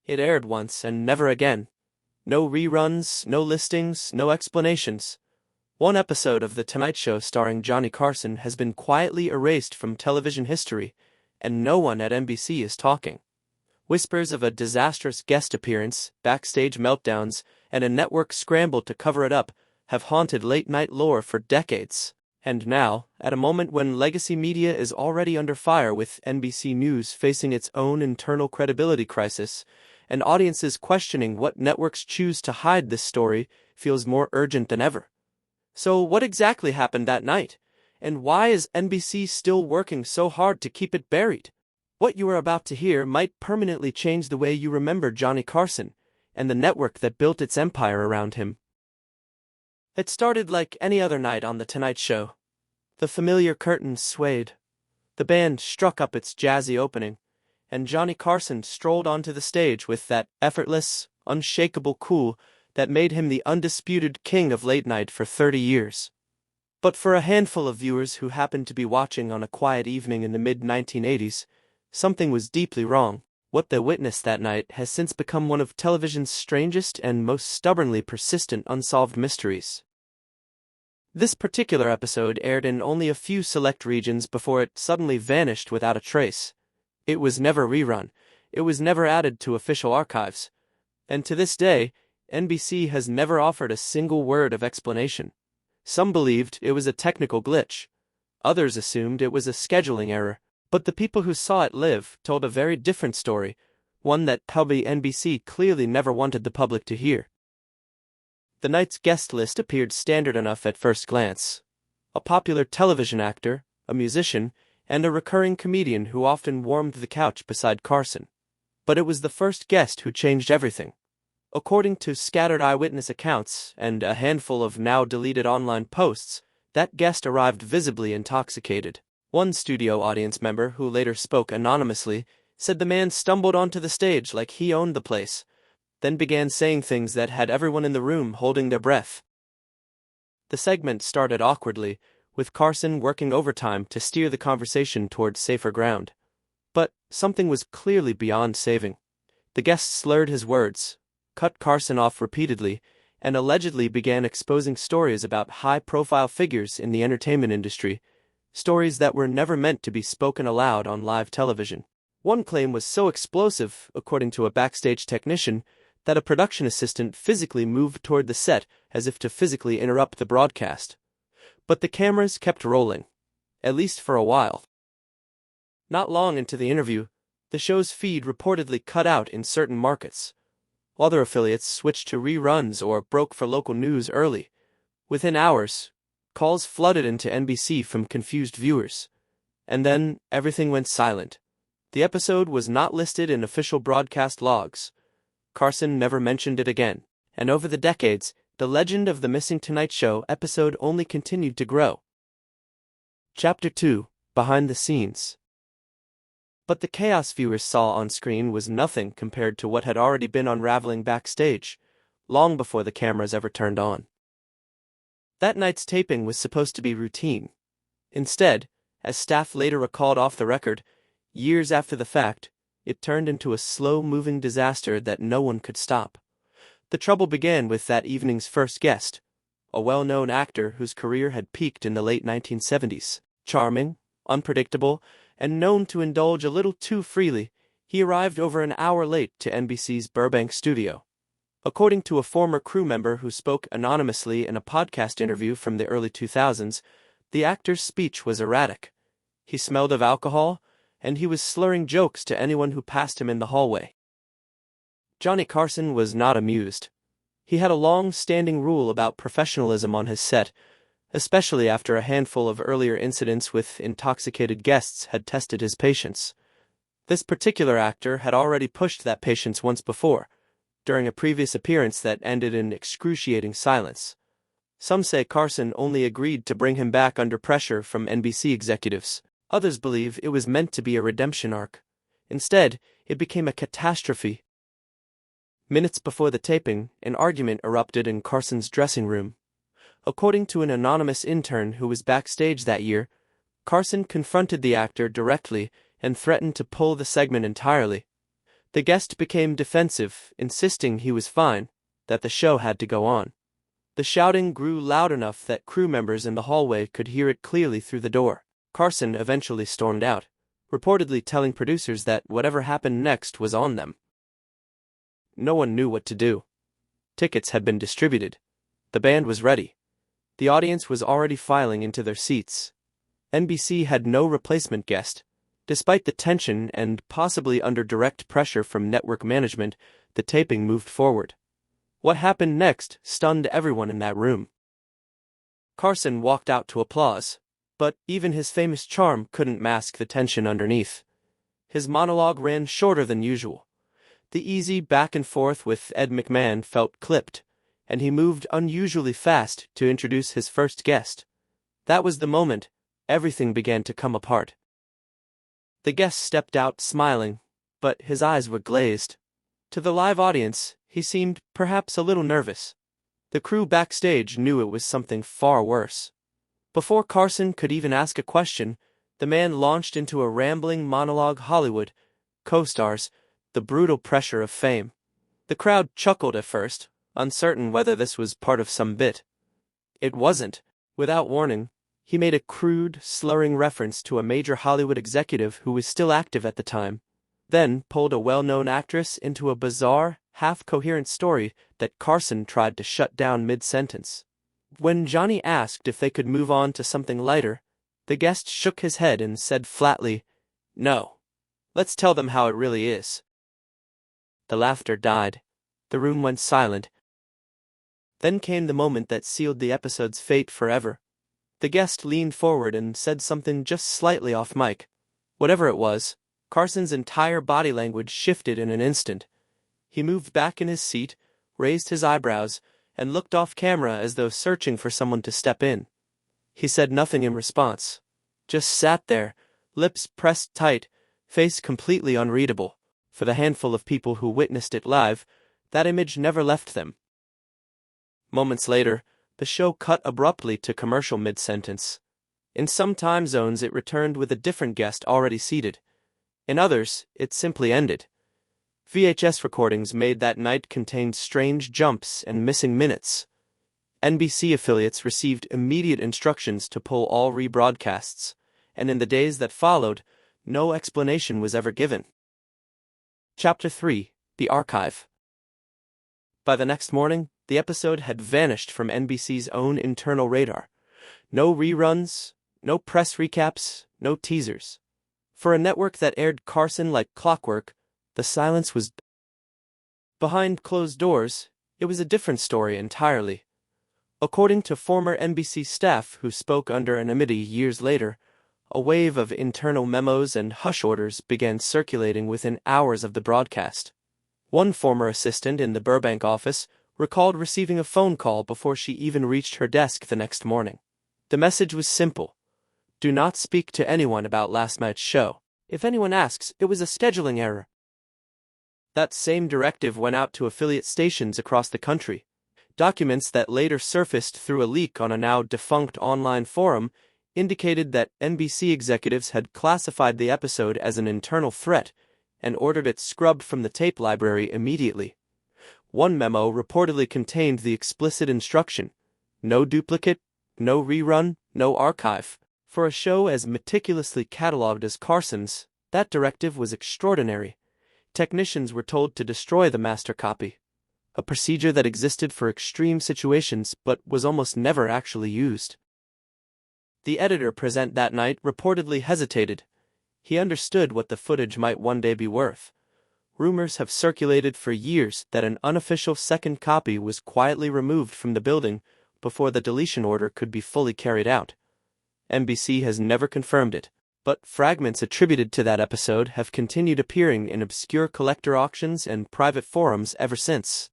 It aired once and never again. No reruns, no listings, no explanations. One episode of The Tonight Show starring Johnny Carson has been quietly erased from television history, and no one at NBC is talking. Whispers of a disastrous guest appearance, backstage meltdowns, and a network scramble to cover it up have haunted late-night lore for decades. And now, at a moment when legacy media is already under fire with NBC News facing its own internal credibility crisis, and audiences questioning what networks choose to hide this story feels more urgent than ever. So what exactly happened that night? And why is NBC still working so hard to keep it buried? What you are about to hear might permanently change the way you remember Johnny Carson and the network that built its empire around him. It started like any other night on The Tonight Show. The familiar curtains swayed. The band struck up its jazzy opening, and Johnny Carson strolled onto the stage with that effortless, unshakable cool that made him the undisputed king of late night for 30 years. But for a handful of viewers who happened to be watching on a quiet evening in the mid-1980s, something was deeply wrong. What they witnessed that night has since become one of television's strangest and most stubbornly persistent unsolved mysteries. This particular episode aired in only a few select regions before it suddenly vanished without a trace. It was never rerun, it was never added to official archives, and to this day, NBC has never offered a single word of explanation. Some believed it was a technical glitch. Others assumed it was a scheduling error. But the people who saw it live told a very different story, one that probably NBC clearly never wanted the public to hear. The night's guest list appeared standard enough at first glance. A popular television actor, a musician, and a recurring comedian who often warmed the couch beside Carson. But it was the first guest who changed everything. According to scattered eyewitness accounts and a handful of now-deleted online posts, that guest arrived visibly intoxicated. One studio audience member, who later spoke anonymously, said the man stumbled onto the stage like he owned the place, then began saying things that had everyone in the room holding their breath. The segment started awkwardly, with Carson working overtime to steer the conversation towards safer ground. But something was clearly beyond saving. The guest slurred his words, cut Carson off repeatedly, and allegedly began exposing stories about high-profile figures in the entertainment industry, stories that were never meant to be spoken aloud on live television. One claim was so explosive, according to a backstage technician, that a production assistant physically moved toward the set as if to physically interrupt the broadcast. But the cameras kept rolling, at least for a while. Not long into the interview, the show's feed reportedly cut out in certain markets. Other affiliates switched to reruns or broke for local news early. Within hours, calls flooded into NBC from confused viewers. And then, everything went silent. The episode was not listed in official broadcast logs. Carson never mentioned it again. And over the decades, the legend of the Missing Tonight Show episode only continued to grow. Chapter 2: Behind the Scenes. But the chaos viewers saw on screen was nothing compared to what had already been unraveling backstage, long before the cameras ever turned on. That night's taping was supposed to be routine. Instead, as staff later recalled off the record, years after the fact, it turned into a slow-moving disaster that no one could stop. The trouble began with that evening's first guest, a well-known actor whose career had peaked in the late 1970s. Charming, unpredictable, and known to indulge a little too freely, he arrived over an hour late to NBC's Burbank studio. According to a former crew member who spoke anonymously in a podcast interview from the early 2000s, the actor's speech was erratic. He smelled of alcohol, and he was slurring jokes to anyone who passed him in the hallway. Johnny Carson was not amused. He had a long-standing rule about professionalism on his set, especially after a handful of earlier incidents with intoxicated guests had tested his patience. This particular actor had already pushed that patience once before, during a previous appearance that ended in excruciating silence. Some say Carson only agreed to bring him back under pressure from NBC executives. Others believe it was meant to be a redemption arc. Instead, it became a catastrophe. Minutes before the taping, an argument erupted in Carson's dressing room. According to an anonymous intern who was backstage that year, Carson confronted the actor directly and threatened to pull the segment entirely. The guest became defensive, insisting he was fine, that the show had to go on. The shouting grew loud enough that crew members in the hallway could hear it clearly through the door. Carson eventually stormed out, reportedly telling producers that whatever happened next was on them. No one knew what to do. Tickets had been distributed. The band was ready. The audience was already filing into their seats. NBC had no replacement guest. Despite the tension and possibly under direct pressure from network management, the taping moved forward. What happened next stunned everyone in that room. Carson walked out to applause, but even his famous charm couldn't mask the tension underneath. His monologue ran shorter than usual. The easy back and forth with Ed McMahon felt clipped, and he moved unusually fast to introduce his first guest. That was the moment everything began to come apart. The guest stepped out smiling, but his eyes were glazed. To the live audience, he seemed perhaps a little nervous. The crew backstage knew it was something far worse. Before Carson could even ask a question, the man launched into a rambling monologue. Hollywood, co-stars, the brutal pressure of fame. The crowd chuckled at first, uncertain whether this was part of some bit. It wasn't. Without warning, he made a crude, slurring reference to a major Hollywood executive who was still active at the time, then pulled a well-known actress into a bizarre, half-coherent story that Carson tried to shut down mid-sentence. When Johnny asked if they could move on to something lighter, the guest shook his head and said flatly, "No. Let's tell them how it really is." The laughter died. The room went silent. Then came the moment that sealed the episode's fate forever. The guest leaned forward and said something just slightly off mic. Whatever it was, Carson's entire body language shifted in an instant. He moved back in his seat, raised his eyebrows, and looked off camera as though searching for someone to step in. He said nothing in response. Just sat there, lips pressed tight, face completely unreadable. For the handful of people who witnessed it live, that image never left them. Moments later, the show cut abruptly to commercial mid-sentence. In some time zones it returned with a different guest already seated. In others, it simply ended. VHS recordings made that night contained strange jumps and missing minutes. NBC affiliates received immediate instructions to pull all rebroadcasts, and in the days that followed, no explanation was ever given. Chapter 3: The Archive. By the next morning, the episode had vanished from NBC's own internal radar. No reruns, no press recaps, no teasers. For a network that aired Carson like clockwork, the silence was... Behind closed doors, it was a different story entirely. According to former NBC staff who spoke under anonymity years later, a wave of internal memos and hush orders began circulating within hours of the broadcast. One former assistant in the Burbank office recalled receiving a phone call before she even reached her desk the next morning. The message was simple. Do not speak to anyone about last night's show. If anyone asks, it was a scheduling error. That same directive went out to affiliate stations across the country. Documents that later surfaced through a leak on a now defunct online forum indicated that NBC executives had classified the episode as an internal threat and ordered it scrubbed from the tape library immediately. One memo reportedly contained the explicit instruction: no duplicate, no rerun, no archive. For a show as meticulously catalogued as Carson's, that directive was extraordinary. Technicians were told to destroy the master copy, a procedure that existed for extreme situations but was almost never actually used. The editor present that night reportedly hesitated. He understood what the footage might one day be worth. Rumors have circulated for years that an unofficial second copy was quietly removed from the building before the deletion order could be fully carried out. NBC has never confirmed it, but fragments attributed to that episode have continued appearing in obscure collector auctions and private forums ever since.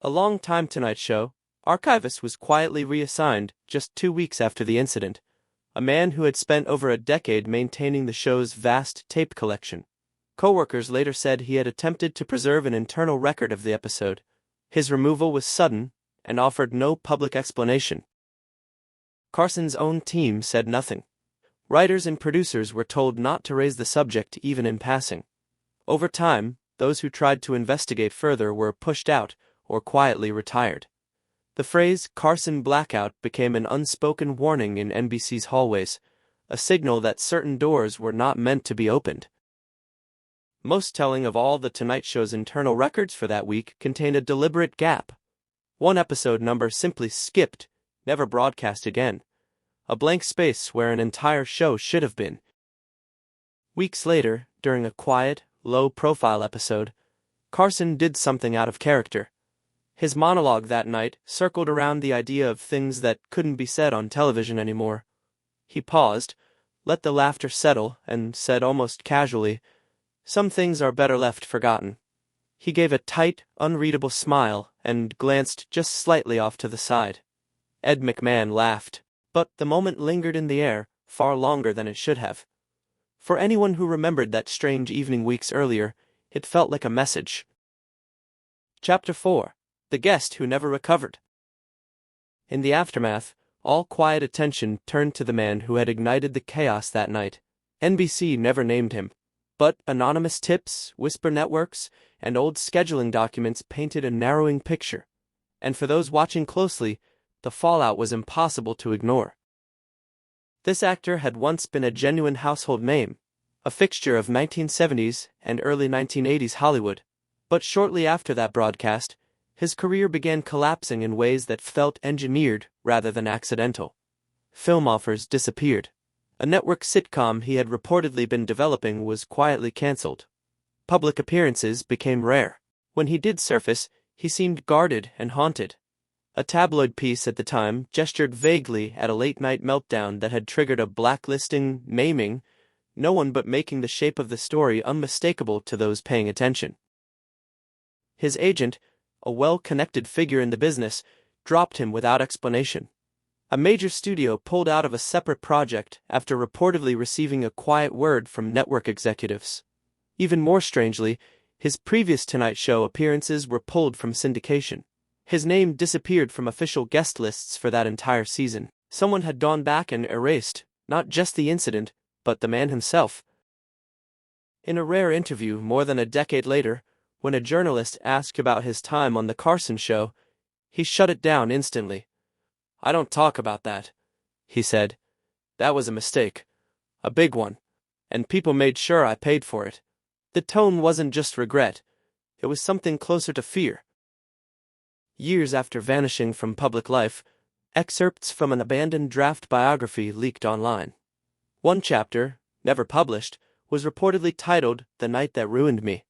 A long-time Tonight Show archivist was quietly reassigned just 2 weeks after the incident, a man who had spent over a decade maintaining the show's vast tape collection. Coworkers later said he had attempted to preserve an internal record of the episode. His removal was sudden and offered no public explanation. Carson's own team said nothing. Writers and producers were told not to raise the subject even in passing. Over time, those who tried to investigate further were pushed out or quietly retired. The phrase Carson blackout became an unspoken warning in NBC's hallways, a signal that certain doors were not meant to be opened. Most telling of all, The Tonight Show's internal records for that week contained a deliberate gap. One episode number simply skipped, never broadcast again. A blank space where an entire show should have been. Weeks later, during a quiet, low-profile episode, Carson did something out of character. His monologue that night circled around the idea of things that couldn't be said on television anymore. He paused, let the laughter settle, and said almost casually, "Some things are better left forgotten." He gave a tight, unreadable smile and glanced just slightly off to the side. Ed McMahon laughed, but the moment lingered in the air, far longer than it should have. For anyone who remembered that strange evening weeks earlier, it felt like a message. Chapter 4: The Guest Who Never Recovered. In the aftermath, all quiet attention turned to the man who had ignited the chaos that night. NBC never named him, but anonymous tips, whisper networks, and old scheduling documents painted a narrowing picture. And for those watching closely, the fallout was impossible to ignore. This actor had once been a genuine household name, a fixture of 1970s and early 1980s Hollywood. But shortly after that broadcast, his career began collapsing in ways that felt engineered rather than accidental. Film offers disappeared. A network sitcom he had reportedly been developing was quietly canceled. Public appearances became rare. When he did surface, he seemed guarded and haunted. A tabloid piece at the time gestured vaguely at a late-night meltdown that had triggered a blacklisting, naming, no one but making the shape of the story unmistakable to those paying attention. His agent, a well-connected figure in the business, dropped him without explanation. A major studio pulled out of a separate project after reportedly receiving a quiet word from network executives. Even more strangely, his previous Tonight Show appearances were pulled from syndication. His name disappeared from official guest lists for that entire season. Someone had gone back and erased, not just the incident, but the man himself. In a rare interview more than a decade later, when a journalist asked about his time on The Carson Show, he shut it down instantly. "I don't talk about that," he said. "That was a mistake. A big one. And people made sure I paid for it." The tone wasn't just regret. It was something closer to fear. Years after vanishing from public life, excerpts from an abandoned draft biography leaked online. One chapter, never published, was reportedly titled "The Night That Ruined Me."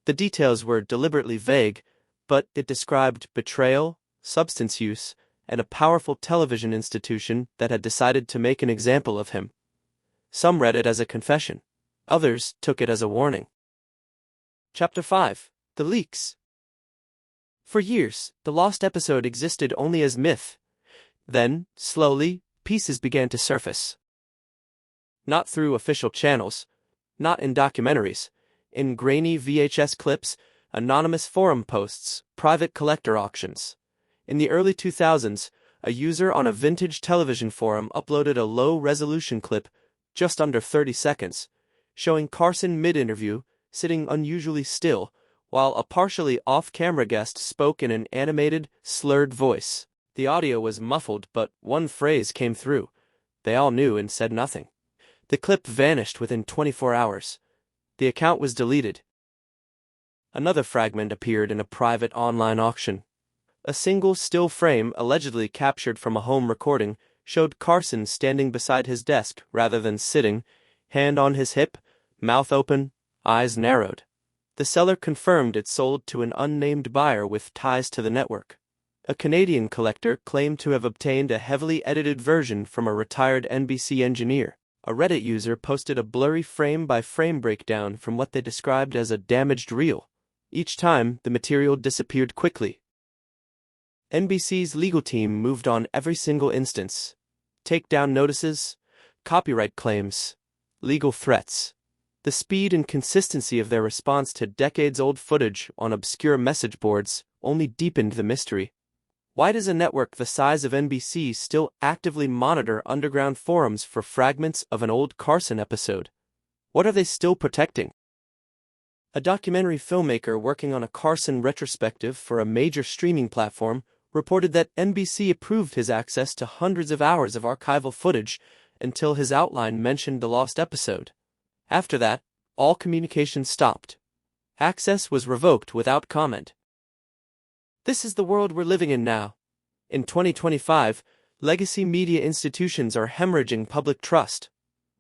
The details were deliberately vague, but it described betrayal, substance use, and a powerful television institution that had decided to make an example of him. Some read it as a confession. Others took it as a warning. Chapter 5: The Leaks. For years, the lost episode existed only as myth. Then, slowly, pieces began to surface. Not through official channels, not in documentaries, in grainy VHS clips, anonymous forum posts, private collector auctions. In the early 2000s, a user on a vintage television forum uploaded a low-resolution clip, just under 30 seconds, showing Carson mid-interview, sitting unusually still, while a partially off-camera guest spoke in an animated, slurred voice. The audio was muffled, but one phrase came through. They all knew and said nothing. The clip vanished within 24 hours. The account was deleted. Another fragment appeared in a private online auction. A single still frame allegedly captured from a home recording showed Carson standing beside his desk rather than sitting, hand on his hip, mouth open, eyes narrowed. The seller confirmed it sold to an unnamed buyer with ties to the network. A Canadian collector claimed to have obtained a heavily edited version from a retired NBC engineer. A Reddit user posted a blurry frame-by-frame breakdown from what they described as a damaged reel. Each time, the material disappeared quickly. NBC's legal team moved on every single instance. Takedown notices, copyright claims, legal threats. The speed and consistency of their response to decades-old footage on obscure message boards only deepened the mystery. Why does a network the size of NBC still actively monitor underground forums for fragments of an old Carson episode? What are they still protecting? A documentary filmmaker working on a Carson retrospective for a major streaming platform reported that NBC approved his access to hundreds of hours of archival footage until his outline mentioned the lost episode. After that, all communication stopped. Access was revoked without comment. This is the world we're living in now. In 2025, legacy media institutions are hemorrhaging public trust.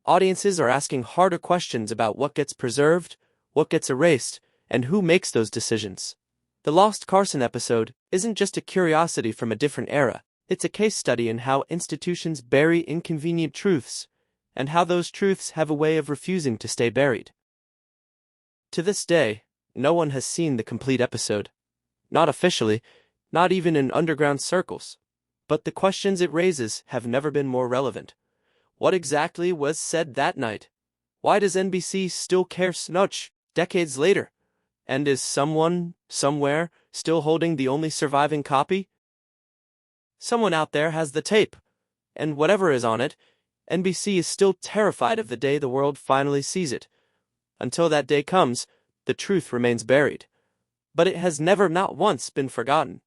Audiences are asking harder questions about what gets preserved, what gets erased, and who makes those decisions. The Lost Carson episode isn't just a curiosity from a different era, it's a case study in how institutions bury inconvenient truths, and how those truths have a way of refusing to stay buried. To this day, no one has seen the complete episode. Not officially, not even in underground circles. But the questions it raises have never been more relevant. What exactly was said that night? Why does NBC still care so much decades later? And is someone, somewhere, still holding the only surviving copy? Someone out there has the tape, and whatever is on it, NBC is still terrified of the day the world finally sees it. Until that day comes, the truth remains buried. But it has never not once been forgotten.